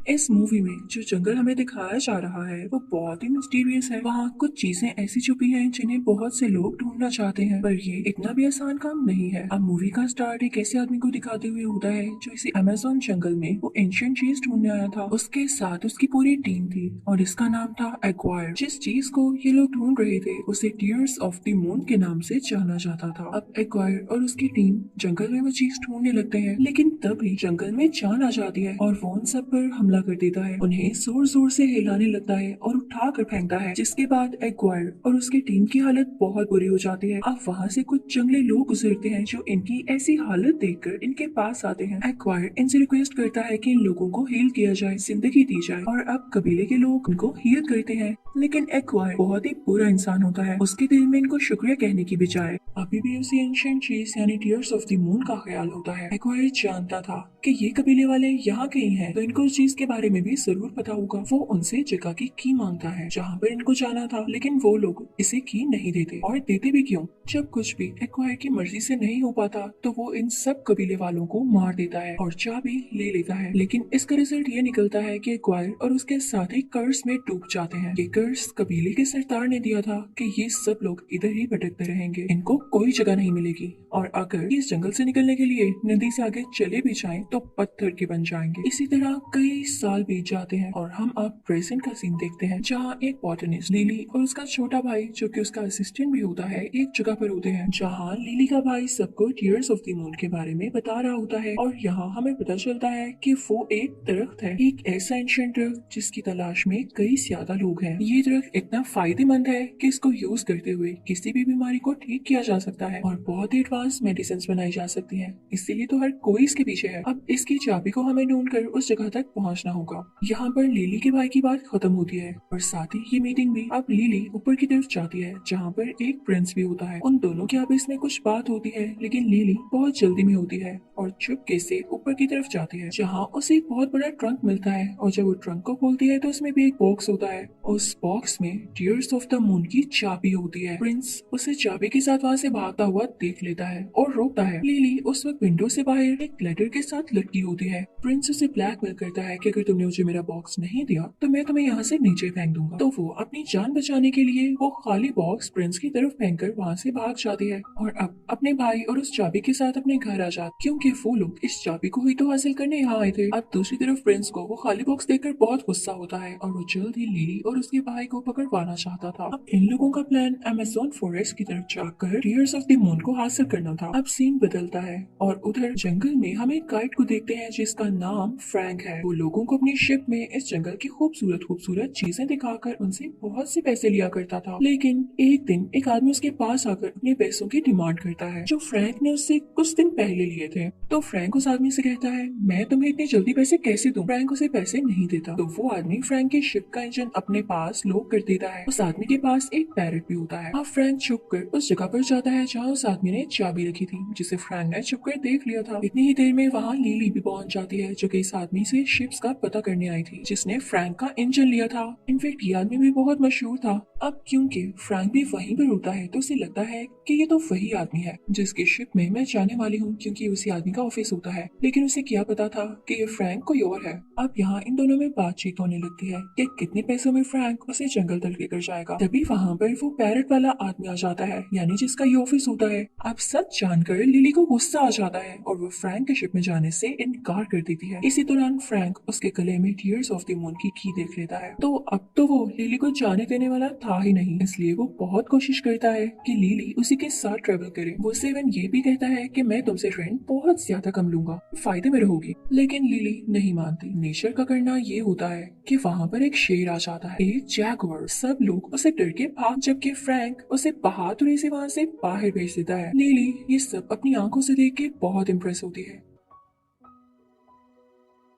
इस मूवी में जो जंगल हमें दिखाया जा रहा है वो बहुत ही मिस्टीरियस है। वहाँ कुछ चीजें ऐसी छुपी हैं जिन्हें बहुत से लोग ढूंढना चाहते हैं, पर ये इतना भी आसान काम नहीं है। अब मूवी का स्टार्ट एक ऐसे आदमी को दिखाते हुए होता है जो इसी अमेज़न जंगल में वो एंशियंट चीज ढूंढने आया था। उसके साथ उसकी पूरी टीम थी और इसका नाम था एक्वायर। जिस चीज को ये लोग ढूंढ रहे थे उसे टीयर्स ऑफ द मून के नाम से जाना जाता था। अब एक्वायर और उसकी टीम जंगल में वो चीज ढूंढने लगते हैं, लेकिन तभी जंगल में जान आ जाती है और वो उन सब पर हमला कर देता है। उन्हें जोर जोर से हिलाने लगता है और उठा कर फेंकता है, जिसके बाद एक्वायर और उसकी टीम की हालत बहुत बुरी हो जाती है। अब वहाँ से कुछ जंगली लोग गुजरते हैं जो इनकी ऐसी हालत देखकर इनके पास आते हैं। एक्वायर इनसे रिक्वेस्ट करता है कि इन लोगों को हील किया जाए, जिंदगी दी जाए, और अब कबीले के लोग उनको हील करते हैं। लेकिन एक्वायर बहुत ही बुरा इंसान होता है। उसके दिल में इनको शुक्रिया कहने की बजाय अभी भी उसी एंशिएंट चीज यानी टीयर्स ऑफ द मून का ख्याल होता है। एक्वायर जानता था कि ये कबीले वाले यहाँ के ही हैं, तो इनको उस चीज के बारे में भी जरूर पता होगा। वो उनसे जगह की मांगता है जहाँ पर इनको जाना था, लेकिन वो लोग इसे की नहीं देते। और देते भी क्यों? जब कुछ भी एक्वायर की मर्जी से नहीं हो पाता तो वो इन सब कबीले वालों को मार देता है और चाबी ले लेता है। लेकिन इसका रिजल्ट ये निकलता है कि एक्वायर और उसके साथी कर्ज में डूब जाते हैं। ये कर्ज कबीले के सरदार ने दिया था कि ये सब लोग इधर ही भटकते रहेंगे, इनको कोई जगह नहीं मिलेगी, और अगर इस जंगल से निकलने के लिए नदी से आगे चले भी जाएं तो पत्थर के बन जाएंगे। इसी तरह कई साल बीत जाते हैं और हम अब प्रेजेंट का सीन देखते हैं, जहाँ एक बॉटनिस्ट लिली और उसका छोटा भाई जो कि उसका असिस्टेंट भी होता है एक जगह पर होते हैं, जहाँ लिली का भाई सबको टीयर्स ऑफ द मून के बारे में बता रहा होता है। और यहाँ हमें पता चलता है कि वो एक दरख्त है, एक ऐसा एंशिएंट दरख्त जिसकी तलाश में कई ज्यादा लोग हैं। ये दरख्त इतना फायदेमंद है कि इसको यूज करते हुए किसी भी बीमारी को ठीक किया जा सकता है और बहुत ही एडवांस मेडिसिन बनाई जा सकती हैं। इसीलिए तो हर कोई इसके पीछे है। अब इसकी चाबी को हमें ढूंढकर उस जगह तक पहुंचना होगा। यहाँ पर लिली के भाई की बात खत्म होती है और साथ ही ये मीटिंग भी। अब लिली ऊपर की तरफ जाती है जहाँ पर एक प्रिंस भी होता है। उन दोनों के आपस में कुछ बात होती है, लेकिन लिली बहुत जल्दी में होती है और चुपके से ऊपर की तरफ जाती है, जहाँ उसे एक बहुत बड़ा ट्रंक मिलता है। और जब वो ट्रंक को खोलती है तो उसमें भी एक बॉक्स होता है। उस बॉक्स में टीयर्स ऑफ द मून की चाबी होती है। प्रिंस उसे चाबी के साथ वहाँ से भागता हुआ देख लेता है और रोकता है। लिली उस वक्त विंडो से बाहर एक लेटर के साथ लटकी होती है। प्रिंस उसे ब्लैकमेल करता है कि अगर तुमने मुझे मेरा बॉक्स नहीं दिया तो मैं तुम्हें यहाँ से नीचे फेंक दूंगा। तो वो अपनी जान बचाने के लिए वो खाली बॉक्स प्रिंस की तरफ फेंक कर वहाँ से भाग जाती है और अब अपने भाई और उस चाबी के साथ अपने घर आ जाती, क्योंकि वो लोग इस चाबी को ही तो हासिल करने यहाँ आए थे। अब दूसरी तरफ प्रिंस को वो खाली बॉक्स देखकर बहुत गुस्सा होता है और वो जल्द ही लिली और उसके भाई को पकड़वाना चाहता था। अब इन लोगों का प्लान अमेज़न फॉरेस्ट की तरफ जाकर टीयर्स ऑफ द मून को हासिल करना था। अब सीन बदलता है और उधर जंगल में हम एक गाइड को देखते हैं जिसका नाम फ्रैंक है। वो लोगों को अपनी शिप में इस जंगल की खूबसूरत खूबसूरत चीजें दिखाकर उनसे बहुत से पैसे लिया करता था। लेकिन एक दिन एक आदमी उसके पास आकर अपने पैसों की डिमांड करता है जो फ्रैंक ने उससे कुछ दिन पहले लिए थे। तो फ्रैंक उस आदमी से कहता है, मैं तुम्हें इतनी जल्दी पैसे कैसे दूं? फ्रैंक उसे पैसे नहीं देता। तो वो आदमी फ्रैंक की शिप का इंजन अपने पास लॉक कर देता है। उस आदमी के पास एक पैरट भी होता है। अब फ्रैंक छुपकर उस जगह पर जाता है जहाँ उस आदमी ने चाबी रखी थी, जिसे फ्रैंक ने छुपकर देख लिया था। इतनी ही देर में वहाँ लिली भी पहुंच जाती है जो कि इस आदमी से शिप्स का पता करने आई थी जिसने फ्रैंक का इंजन लिया था। इनफेक्ट ये आदमी भी बहुत मशहूर था। अब क्योंकि फ्रैंक भी वहीं पर होता है तो उसे लगता है कि ये तो वही आदमी है जिसकी शिप में मैं जाने वाली हूँ, क्योंकि उसी आदमी का ऑफिस होता है। लेकिन उसे क्या पता था कि ये फ्रैंक कोई और है। अब यहाँ इन दोनों में बातचीत होने लगती है कि कितने पैसों में फ्रैंक उसे जंगल तक लेकर जाएगा। तभी वहाँ पर वो पैरट वाला आदमी आ जाता है, यानी जिसका ये ऑफिस होता है। अब सच जानकर लिली को गुस्सा आ जाता है और वो फ्रैंक के शिप में जाने से इनकार कर देती है। इसी दौरान फ्रैंक उसके गले में टीयर्स ऑफ द मून की देख लेता है। तो अब तो वो लिली को जाने देने वाला था ही नहीं, इसलिए वो बहुत कोशिश करता है कि लिली उसी के साथ ट्रेवल करे। वो सेवन ये भी कहता है कि मैं तुमसे रेंट बहुत ज्यादा कम लूंगा, फायदे में रहोगी। लेकिन लिली नहीं मानती। नेचर का करना ये होता है कि वहाँ पर एक शेर आ जाता है, एक जैगुआर। सब लोग उसे डर के भाग, जबकि फ्रैंक उसे बहादुरी से वहाँ से बाहर भेज देता है। लिली ये सब अपनी आंखों से देख के बहुत इम्प्रेस होती है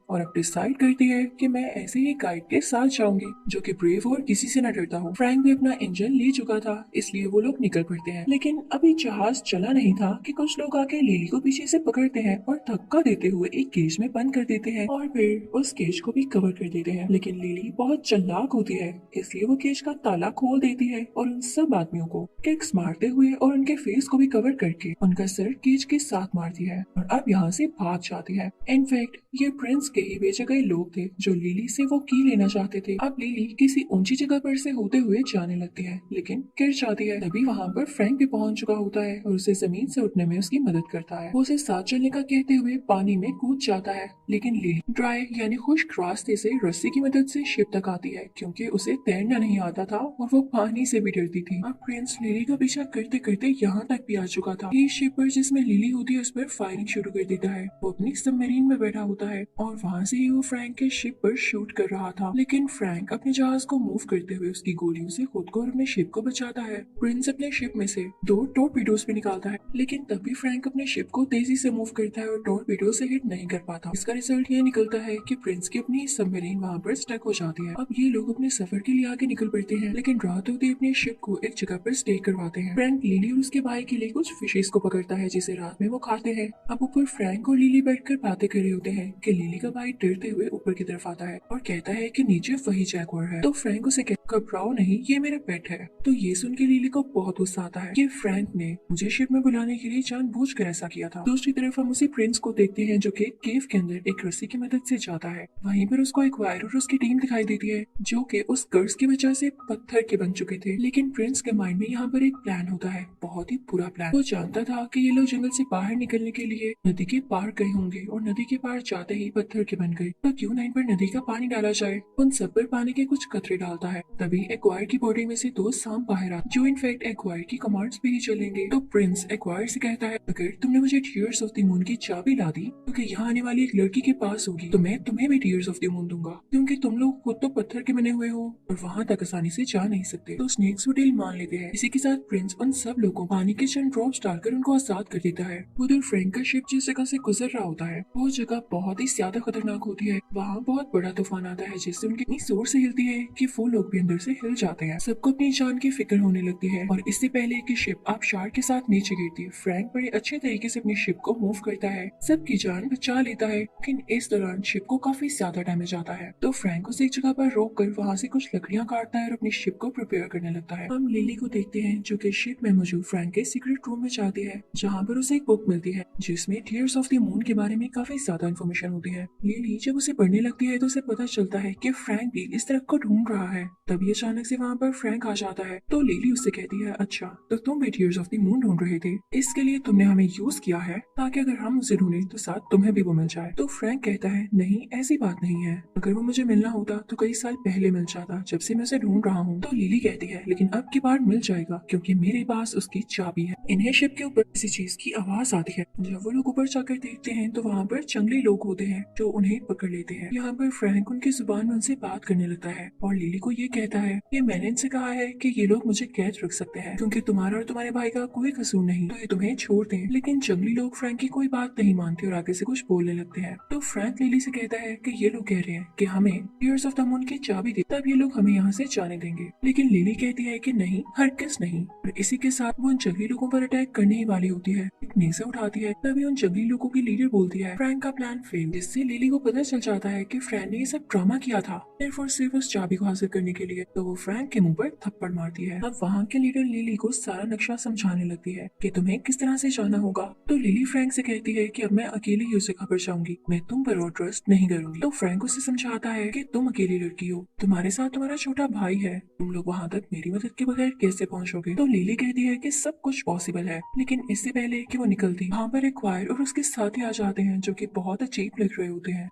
और अब डिसाइड करती है कि मैं ऐसे ही गाइड के साथ जाऊंगी जो कि ब्रेव और किसी से न डरता हो। फ्रैंक भी अपना इंजन ले चुका था, इसलिए वो लोग निकल पड़ते हैं। लेकिन अभी जहाज चला नहीं था कि कुछ लोग आके लिली को पीछे से पकड़ते हैं और धक्का देते हुए एक केज में बंद कर देते हैं और फिर उस केज को भी कवर कर देते हैं। लेकिन लिली बहुत चालाक होती है, इसलिए वो केज का ताला खोल देती है और उन सब आदमियों को किक्स मारते हुए और उनके फेस को भी कवर करके उनका सर केज के साथ मारती है और अब यहाँ से भाग जाती है। इनफैक्ट ये प्रिंस यही बेजगह लोग थे जो लिली से वो की लेना चाहते थे। अब लिली किसी ऊंची जगह पर से होते हुए जाने लगती है, लेकिन गिर जाती है। तभी वहाँ पर फ्रैंक भी पहुंच चुका होता है और उसे जमीन से उठने में उसकी मदद करता है। वो उसे साथ चलने का कहते हुए पानी में कूद जाता है, लेकिन लिली ड्राई यानी खुश्क रास्ते से रस्सी की मदद से शिप तक आती है, क्योंकि उसे तैरना नहीं आता था और वो पानी से भी डरती थी। अब प्रिंस लिली का पीछा करते करते यहाँ तक भी आ चुका था। ये शिप पर जिसमें लिली होती है उस पर फायरिंग शुरू कर देता है। वो अपनी सबमरीन में बैठा होता है और वहाँ से ही वो फ्रैंक के शिप पर शूट कर रहा था, लेकिन फ्रैंक अपने जहाज को मूव करते हुए उसकी गोलियों से खुद को और अपने शिप को बचाता है। प्रिंस अपने शिप में से 2 टॉर्पीडोज भी निकालता है, लेकिन तब भी फ्रैंक अपने शिप को तेजी से मूव करता है और टॉर्पीडो से हिट नहीं कर पाता। इसका रिजल्ट ये निकलता है कि प्रिंस की अपनी सबमरीन वहाँ पर स्टक हो जाती है। अब ये लोग अपने सफर के लिए आगे निकल पड़ते हैं, लेकिन रात होते अपने शिप को एक जगह पर स्टे करवाते हैं। फ्रैंक लिली और उसके भाई के लिए कुछ फिशेस को पकड़ता है जिसे रात में वो खाते हैं। अब ऊपर फ्रैंक और लिली बैठकर बातें कर रहे होते हैं कि लिली का भाई डरते हुए ऊपर की तरफ आता है और कहता है कि नीचे वही जैगुआर है। तो फ्रैंक उसे घबराओ नहीं, ये मेरा पेट है। तो ये सुन के लिली को बहुत गुस्सा आता है कि फ्रैंक ने मुझे शिप में बुलाने के लिए जानबूझकर ऐसा किया था। दूसरी तरफ हम उसी प्रिंस को देखते हैं जो कि केव के अंदर एक रस्सी की मदद से जाता है। वहीं पर उसको एक वायर और उसकी टीम दिखाई देती है जो कि उस कर्ज की वजह से पत्थर के बन चुके थे। लेकिन प्रिंस के माइंड में यहाँ पर एक प्लान होता है, बहुत ही बुरा प्लान। वो जानता था कि ये लोग जंगल से बाहर निकलने के लिए नदी के पार गए होंगे और नदी के पार जाते ही पत्थर के बन गए। तो क्यों ना इन पर नदी का पानी डाला जाए। उन सब पर पानी के कुछ कतरे डालता है। तभी एक्वायर की बॉडी में से 2 सांप बाहर आते जो इनफैक्ट एक्वायर की कमांड्स पे ही चलेंगे। तो प्रिंस एक्वायर से कहता है, अगर तुमने मुझे टीयर्स ऑफ द मून की चाबी ला दी क्योंकि यहाँ आने वाली एक लड़की के पास होगी, तो मैं तुम्हें भी टीयर्स ऑफ द मून दूंगा, क्योंकि तुम लोग खुद तो पत्थर के बने हुए हो और वहाँ तक आसानी से जा नहीं सकते। तो स्नेक्स वो डील मान लेते हैं। इसी के साथ प्रिंस उन सब लोगों को पानी के चंद ड्रॉप्स डालकर उनको आजाद कर देता है। उधर फ्रैंक का शिप जिस जगह से गुजर रहा होता है वो जगह बहुत ही ज्यादा खतरनाक होती है। वहाँ बहुत बड़ा तूफान आता है जिससे उनकी इतनी जोर से हिलती है कि वो लोग भी अंदर से हिल जाते हैं। सबको अपनी जान की फिक्र होने लगती है और इससे पहले कि शिप आबशार के साथ नीचे गिरती है, फ्रैंक बड़े अच्छे तरीके से अपनी शिप को मूव करता है, सबकी जान बचा लेता है। लेकिन इस दौरान शिप को काफी ज्यादा डैमेज आता है। तो फ्रैंक उसे एक जगह पर रोक कर वहाँ से कुछ लकड़ियां काटता है और अपनी शिप को प्रिपेयर करने लगता है। हम लिली को देखते हैं जो कि शिप में मौजूद फ्रैंक के सीक्रेट रूम में जाती है, जहाँ पर उसे एक बुक मिलती है जिसमें टीयर्स ऑफ द मून के बारे में काफी ज्यादा इन्फॉर्मेशन होती है। लिली जब उसे पढ़ने लगती है तो उसे पता चलता है कि फ्रैंक भी इस तरफ को ढूंढ रहा है। तभी अचानक से वहाँ पर फ्रैंक आ जाता है। तो लिली उससे कहती है, अच्छा तो तुम भी टीयर्स ऑफ द मून ढूंढ रहे थे, इसके लिए तुमने हमें यूज किया है ताकि अगर हम उसे ढूंढे तो साथ तुम्हें भी वो मिल जाए। तो फ्रैंक कहता है, नहीं ऐसी बात नहीं है, अगर वो मुझे मिलना होता तो कई साल पहले मिल जाता, जब से मैं उसे ढूंढ रहा हूँ। तो लिली कहती है, लेकिन अब की बार मिल जाएगा क्योंकि मेरे पास उसकी चाबी है। इन्हें शिप के ऊपर किसी चीज की आवाज आती है। जब वो लोग ऊपर जाकर देखते हैं तो वहाँ पर जंगली लोग होते हैं जो उन्हें पकड़ लेते हैं। यहाँ पर फ्रैंक उनकी जुबान में उनसे बात करने लगता है और लिली को ये कहता है कि मैंने इनसे कहा है कि ये लोग मुझे कैद रख सकते हैं क्योंकि तुम्हारा और तुम्हारे भाई का कोई कसूर नहीं, तो ये तुम्हें छोड़ दें। लेकिन जंगली लोग फ्रैंक की कोई बात नहीं मानते और आगे से कुछ बोलने लगते हैं। तो फ्रैंक लिली से कहता है कि ये लोग कह रहे हैं कि हमें टीयर्स ऑफ द मून की चाबी दे, तब ये लोग हमें यहाँ से जाने देंगे। लेकिन लिली कहती है कि नहीं, हरगिज़ नहीं। और इसी के साथ वो उन जंगली लोगों पर अटैक करने ही वाली होती है। एक नेज़ा उठाती है। तभी उन जंगली लोगों की लीडर बोलती है फ्रैंक का प्लान फेल, जिससे लिली को पता चल जाता है कि फ्रैंक ने ये सब ड्रामा किया था सिर्फ उस चाबी को हासिल करने के लिए। तो वो फ्रैंक के मुंह पर थप्पड़ मारती है। अब वहाँ के लीडर लिली को सारा नक्शा समझाने लगती है कि तुम्हें किस तरह से जाना होगा। तो लिली फ्रैंक से कहती है कि अब मैं अकेले ही उसे खबर जाऊंगी, मैं तुम पर और ट्रस्ट नहीं करूंगी। तो फ्रैंक उसे समझाता है कि तुम अकेली लड़की हो, तुम्हारे साथ तुम्हारा छोटा भाई है, तुम लोग वहाँ तक मेरी मदद के बगैर कैसे पहुँचोगे। तो लिली कहती है कि सब कुछ पॉसिबल है, लेकिन इससे पहले कि वो निकलती वहाँ पर एक वायर और उसके साथी आ जाते हैं जो कि बहुत अजीब लग रहे होते हैं।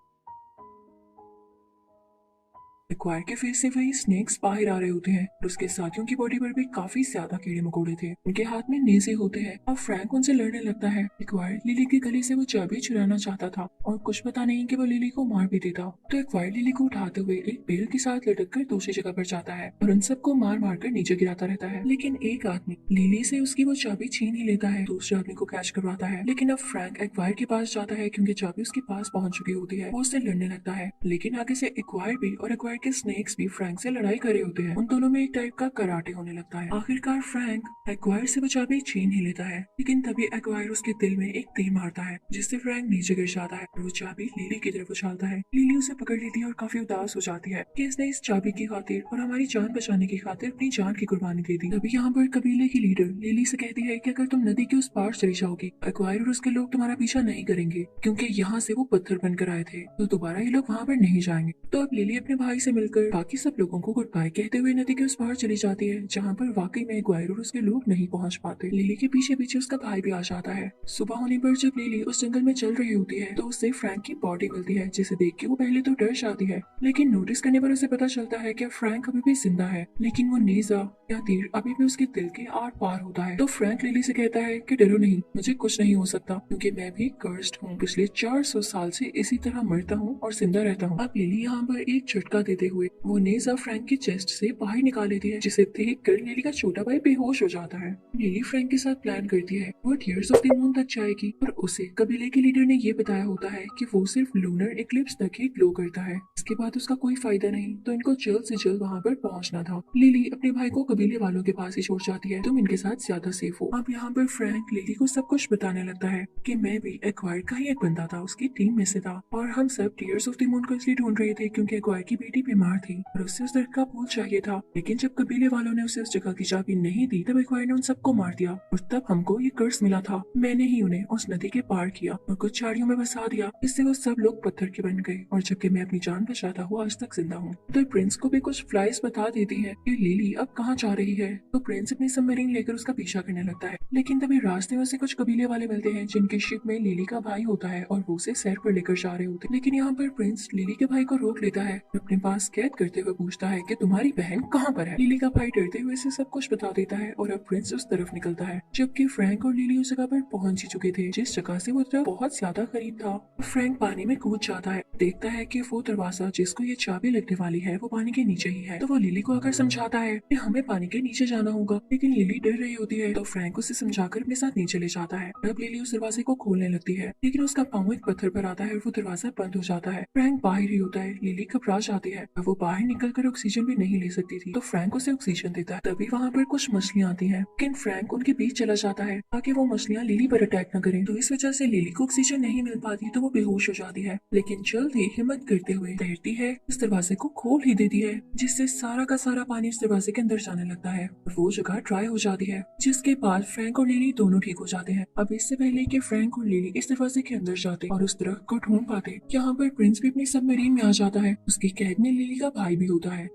एक्वायर के फेस से वही स्नेक्स बाहर आ रहे होते हैं और उसके साथियों की बॉडी पर भी काफी ज्यादा कीड़े मकोड़े थे। उनके हाथ में नेज़े होते हैं और फ्रैंक उनसे लड़ने लगता है। एक्वायर लिली के गले से वो चाबी चुराना चाहता था और कुछ पता नहीं कि वो लिली को मार भी देता। तो एक्वायर लिली को उठाते हुए एक पेड़ के साथ लटक कर दूसरी जगह पर जाता है और उन सबको मार मार कर नीचे गिराता रहता है। लेकिन एक आदमी लिली से उसकी वो चाबी छीन ही लेता है, दूसरे आदमी को कैच करवाता है। लेकिन अब फ्रैंक एक्वायर के पास जाता है क्योंकि चाबी उसके पास पहुंच चुकी होती है। वो उससे लड़ने लगता है, लेकिन आगे से एक्वायर भी और एक्वायर के स्नेक्स भी फ्रैंक से लड़ाई कर रहे होते हैं। उन दोनों में एक टाइप का कराटे होने लगता है। आखिरकार फ्रैंक एक्वायर से वो चाबी छीन ही लेता है, लेकिन तभी एक्वायर उसके दिल में एक तीर मारता है जिससे फ्रैंक नीचे गिर जाता है और वो चाबी लिली की तरफ उछालता है। लिली उसे पकड़ लेती है और काफी उदास हो जाती है कि इसने इस चाबी की खातिर और हमारी जान बचाने की खातिर अपनी जान की कुर्बानी दे दी। तभी यहाँ पर कबीले की लीडर लिली से कहती है कि अगर तुम नदी के उस पार चली जाओगी, एक्वायर और उसके लोग तुम्हारा पीछा नहीं करेंगे, क्योंकि यहाँ से वो पत्थर बनकर आए थे, तो दोबारा ये लोग वहाँ पर नहीं जाएंगे। तो अब लिली अपने भाई से मिलकर बाकी सब लोगों को गुड बाय कहते हुए नदी के उस पार चली जाती है, जहाँ पर वाकई में एक्वायर और उसके लोग नहीं पहुँच पाते। लिली के पीछे पीछे उसका भाई भी आ जाता है। सुबह होने पर जब लिली उस जंगल में चल रही होती है तो उससे फ्रैंक की बॉडी मिलती है, जिसे देख के वो पहले तो डर जाती है, लेकिन नोटिस करने पर उसे पता चलता है कि फ्रैंक अभी भी जिंदा है, लेकिन वो नेजा या तीर अभी भी उसके दिल के आर पार होता है। तो फ्रैंक लिली से कहता है कि डरो नहीं, मुझे कुछ नहीं हो सकता, क्योंकि मैं भी कर्स्ड हूँ। पिछले 400 साल से इसी तरह मरता हूँ और जिंदा रहता हूँ। अब लिली यहाँ पर एक झटका देते हुए वो नेजा फ्रैंक की चेस्ट से बाहर निकाल लेती है, जिसे देख कर लिली का छोटा भाई बेहोश हो जाता है। लिली फ्रैंक के साथ प्लान करती है वो टीयर्स ऑफ द मून तक जाएगी और उसे कबीले के लीडर ने ये बताया होता है कि वो सिर्फ लूनर इक्लिप्स तक ही ग्लो करता है, इसके बाद उसका कोई फायदा नहीं, तो इनको जल्द से जल्द वहाँ पर पहुँचना था। लिली अपने भाई को कबीले वालों के पास ही छोड़ जाती है, तुम इनके साथ ज्यादा सेफ हो। अब यहाँ पर फ्रैंक लिली को सब कुछ बताने लगता है कि मैं भी एक्वायर का ही एक बंदा था, उसकी टीम में से था, और हम सब टीयर्स ऑफ द मून को इसलिए ढूंढ रहे थे क्योंकि एक्वायर की बेटी बीमार थी और उससे उस दर्द का फूल चाहिए था। लेकिन जब कबीले वालों ने उसे उस जगह की चाबी नहीं दी, तब एक्वायर ने उन सबको मार दिया और तब हमको ये कर्ज मिला था। मैंने ही उन्हें उस नदी के पार किया और कुछ झाड़ियों में बसा दिया, इससे वो सब लोग पत्थर के बन गए, और जबकि मैं अपनी जान बचाता हुआ आज तक जिंदा हूँ। तो प्रिंस को भी कुछ फ्लाइज बता देती है कि लिली अब कहाँ जा रही है। तो प्रिंस अपनी सबमरीन लेकर उसका पीछा करने लगता है, लेकिन तभी रास्ते में से कुछ कबीले वाले मिलते हैं जिनके शिप में लिली का भाई होता है और वो उसे सैर पर लेकर जा रहे होते हैं। लेकिन यहाँ पर प्रिंस लिली के भाई को रोक लेता है, अपने पास कैद करते हुए पूछता है कि तुम्हारी बहन कहाँ पर है। लिली का भाई डरते हुए से सब कुछ बता देता है और अब प्रिंस उस तरफ निकलता है, जबकि फ्रैंक और लिली उस जगह पर पहुंच ही चुके थे जिस जगह से वो तरफ बहुत ज्यादा करीब था। फ्रैंक पानी में कूद जाता है, देखता है कि वो दरवाजा जिसको ये चाबी लगने वाली है वो पानी के नीचे ही है। तो वो लिली को आकर समझाता है कि हमें पानी के नीचे जाना होगा, लेकिन लिली डर रही होती है, तो फ्रैंक उसे समझाकर अपने साथ नीचे ले जाता है। तब लिली उस दरवाजे को खोलने लगती है, लेकिन उसका पाँव एक पत्थर पर आता है और वो दरवाजा बंद हो जाता है। फ्रैंक बाहर ही होता है, लिली घबरा जाती है, वो बाहर निकलकर ऑक्सीजन भी नहीं ले सकती थी, तो फ्रैंक उसे ऑक्सीजन देता है। तभी वहाँ पर कुछ मछलियाँ आती हैं, लेकिन फ्रैंक उनके बीच चला जाता है ताकि वो मछलियाँ लिली पर अटैक न करें। तो इस वजह से लिली को ऑक्सीजन नहीं मिल पाती, तो वो बेहोश हो जाती है, लेकिन जल्द ही हिम्मत करते हुए तैरती है, इस दरवाजे को खोल ही देती है, जिससे सारा का सारा पानी इस दरवाजे के अंदर जाने लगता है और वो जगह ड्राई हो जाती है, जिसके बाद फ्रैंक और लिली दोनों ठीक हो जाते हैं। अब इससे पहले कि फ्रैंक और लिली इस दरवाजे के अंदर जाते और उस दरख्त को ढूंढ पाते, यहाँ पर प्रिंस भी अपनी सबमरीन में आ जाता है। उसकी कैद में लिली का भाई भी होता है।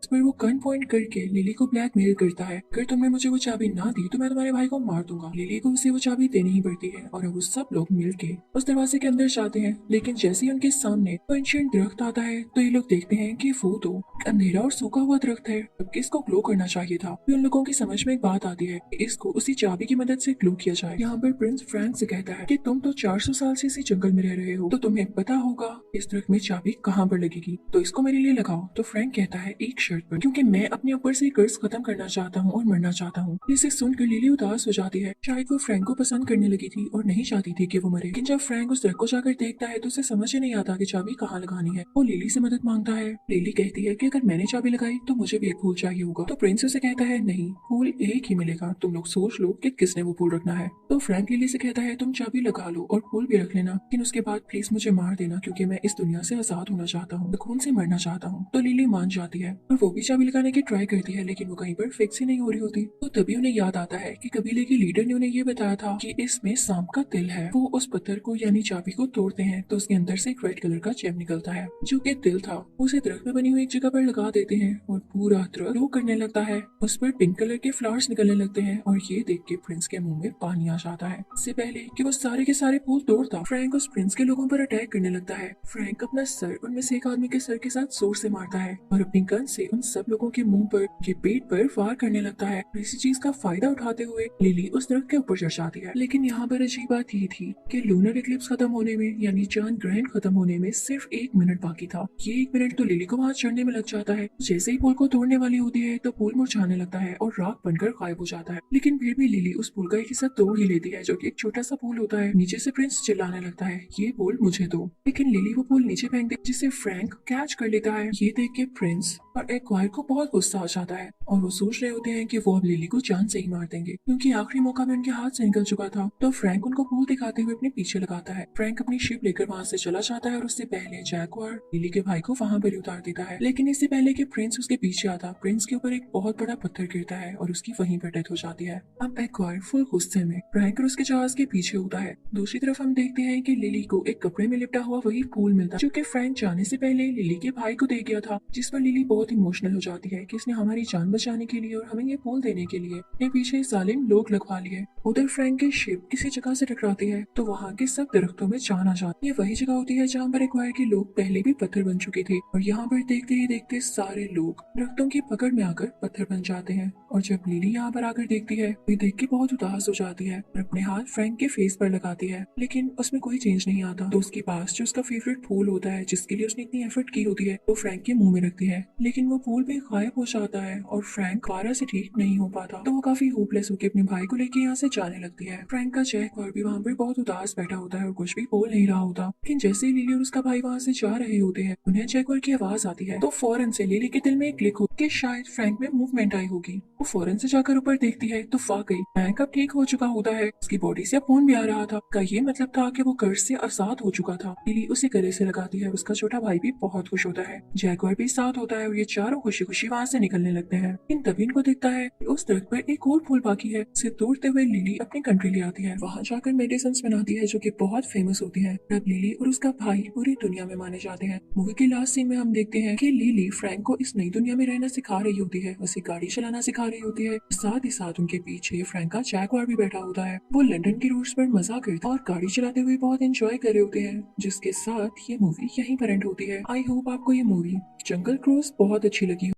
पर वो गन पॉइंट करके लिली को ब्लैकमेल करता है, अगर तुमने मुझे वो चाबी ना दी तो मैं तुम्हारे भाई को मार दूंगा। लिली को उसे वो चाबी देनी ही पड़ती है और अब वो सब लोग मिलके उस दरवाजे के अंदर जाते हैं, लेकिन जैसे ही उनके सामने वो एंशिएंट दरख्त आता है तो ये लोग देखते हैं कि वो तो अंधेरा और सूखा हुआ दरख्त है, जबकि इसको ग्लो करना चाहिए था। फिर उन लोगों की समझ में एक बात आती है कि इसको उसी चाबी की मदद से ग्लो किया जाए। यहाँ पर प्रिंस फ्रैंक से कहता है कि तुम तो 400 साल से इसी जंगल में रह रहे हो, तो तुम्हें पता होगा इस दरख्त में चाबी कहाँ पर लगेगी, तो इसको मेरे लिए लगाओ। तो फ्रैंक कहता है एक शर्त पर, क्योंकि मैं अपने ऊपर से कर्ज खत्म करना चाहता हूँ और मरना चाहता हूँ। इसे सुनकर लिली उदास हो जाती है, शायद वो फ्रैंक को पसंद करने लगी थी और नहीं चाहती थी कि वो मरे। लेकिन जब फ्रैंक उस दरख्त को जाकर देखता है तो उसे समझ ही नहीं आता कि चाबी कहाँ लगानी है। वो लिली से मदद मांगता है। लिली कहती है कि अगर मैंने चाबी लगाई तो मुझे भी एक फूल चाहिए होगा। तो प्रिंस उसे कहता है नहीं, फूल एक ही मिलेगा, तुम लोग सोच लो कि किसने वो फूल रखना है। तो फ्रैंक लिली से कहता है तुम चाबी लगा लो और फूल भी रख लेना, लेकिन उसके बाद प्लीज मुझे मार देना, क्योंकि मैं इस दुनिया से आजाद होना चाहता हूँ, खून से मरना चाहता हूँ। तो लिली मान जाती है और वो भी चाबी लगाने की ट्राई करती है, लेकिन वो कहीं पर फिक्स ही नहीं हो रही होती। तो तभी उन्हें याद आता है कि कबीले के लीडर ने उन्हें ये बताया था कि इसमें सांप का दिल है। वो उस पत्थर को यानी चाबी को तोड़ते हैं तो उसके अंदर से एक रेड कलर का जेम निकलता है जो कि दिल था। उसे दरख्त में बनी हुई एक जगह पर लगा देते हैं और पूरा दरख्त ग्लो करने लगता है। उस पर पिंक कलर के फ्लावर्स निकलने लगते हैं और ये देख के प्रिंस के मुंह में पानी आ जाता है। इससे पहले कि वो सारे के सारे फूल तोड़ता, फ्रैंक उस प्रिंस के लोगों पर अटैक करने लगता है। फ्रैंक अपना सर उनमें से एक आदमी के सर के साथ जोर से मारता है और अपनी गन से उन सब लोगों के मुंह पर के पेट पर फायर करने लगता है। इसी चीज का फायदा उठाते हुए लिली उस दरख्त के ऊपर चढ़ जाती है। लेकिन यहाँ पर अजीब बात ये थी कि लूनर इक्लिप्स खत्म होने में यानी चांद ग्रहण खत्म होने में सिर्फ 1 मिनट बाकी था। ये 1 मिनट तो लिली को वहाँ चढ़ने में लग जाता है। जैसे ही पुल को तोड़ने वाली होती है तो पुल मुरझाने लगता है और राख बनकर गायब हो जाता है। लेकिन फिर भी लिली उस पुल का एक हिस्सा तोड़ ही लेती है, जो कि एक छोटा सा पुल होता है। नीचे से प्रिंस चिल्लाने लगता है, ये पुल मुझे दो। लेकिन लिली वो पुल नीचे फेंक दे, जिसे फ्रैंक कैच कर लेता है। ये देख के प्रिंस और एक्वायर को बहुत गुस्सा आ जाता है और वो सोच रहे होते हैं कि वो अब लिली को जान से ही मार देंगे, क्योंकि आखिरी मौका भी उनके हाथ से निकल चुका था। तो फ्रैंक उनको पुल दिखाते हुए अपने पीछे लगाता है। फ्रैंक अपनी शिप लेकर वहाँ से चला जाता है और उससे पहले जैक्वार लिली के भाई को वहाँ पर उतार देता है। लेकिन इससे पहले कि प्रिंस उसके पीछे आता, प्रिंस के ऊपर एक बहुत बड़ा पत्थर गिरता है और उसकी वहीं पर डेथ हो जाती है। अब एक्वायर फुल गुस्से में फ्रैंक और उसके जहाज के पीछे होता है। दूसरी तरफ हम देखते हैं कि लिली को एक कपड़े में लिपटा हुआ वही फूल मिलता है, जो कि फ्रैंक जाने से पहले लिली के भाई को दे गया था। जिस पर लिली बहुत इमोशनल हो जाती है कि इसने हमारी जान बचाने के लिए और हमें ये फूल देने के लिए अपने पीछे जालिम लोग लगवा लिए। उधर फ्रैंक की शिप किसी जगह से टकराती है तो वहाँ के सब दरख्तों में जान आ जाती है। ये वही जगह होती है जहाँ पर एक्वायर के लोग पहले भी पत्थर बन चुके थे और यहाँ पर देखते ही देखते सारे लोग दरख्तों की पकड़ में आकर पत्थर बन जाते हैं। और जब लिली यहाँ पर आकर देखती है तो देख के बहुत उदास हो जाती है और अपने हाथ फ्रैंक के फेस पर लगाती है, लेकिन उसमें कोई चेंज नहीं आता। तो उसके पास जो उसका फेवरेट फूल होता है, जिसके लिए उसने इतनी एफर्ट की होती है, वो फ्रैंक के मुंह में रखती है, लेकिन वो फूल भी गायब हो जाता है और फ्रैंक दोबारा से ठीक नहीं हो पाता। तो वो काफी होपलेस होकर अपने भाई को लेके यहाँ से जाने लगती है। फ्रैंक का जैक और भी वहाँ पर बहुत उदास बैठा होता है और कुछ भी बोल नहीं रहा होता। लेकिन जैसे ही लिली और उसका भाई वहाँ से जा रहे होते हैं, उन्हें जैकवर की आवाज आती है। तो फौरन से लिली के दिल में एक क्लिक हो कि शायद फ्रैंक में मूवमेंट आई होगी। वो फौरन से जाकर ऊपर देखती है तो वाकई फ्रैंक अब ठीक हो चुका होता है। उसकी बॉडी से खून भी आ रहा था। का ये मतलब था कि वो कर्ज से आजाद हो चुका था। लिली उसे गले से लगाती है। उसका छोटा भाई भी बहुत खुश होता है। जैकवर भी साथ होता है और ये चारों खुशी खुशी वहाँ से निकलने लगते हैं। इन तभी इनको दिखता है कि उस दरख्त पर एक और फूल बाकी है। उसे तोड़ते हुए लिली अपनी कंट्री ले आती है। वहाँ जाकर मेडिसिन बनाती है जो कि बहुत फेमस होती है। तब लिली और उसका भाई पूरी दुनिया में माने जाते हैं। मूवी के लास्ट सीन में हम देखते हैं कि लिली फ्रैंक को इस नई दुनिया में रहना सिखा रही होती है, उसे गाड़ी चलाना सिखा रही होती है। साथ ही साथ उनके पीछे फ्रैंक का जैकवार भी बैठा होता है। वो लंदन की रोड्स पर मजा करते और गाड़ी चलाते हुए बहुत एंजॉय कर रहे होते हैं, जिसके साथ ये मूवी यहीं पर एंड होती है। आई होप आपको ये मूवी जंगल क्रूज बहुत अच्छी लगी।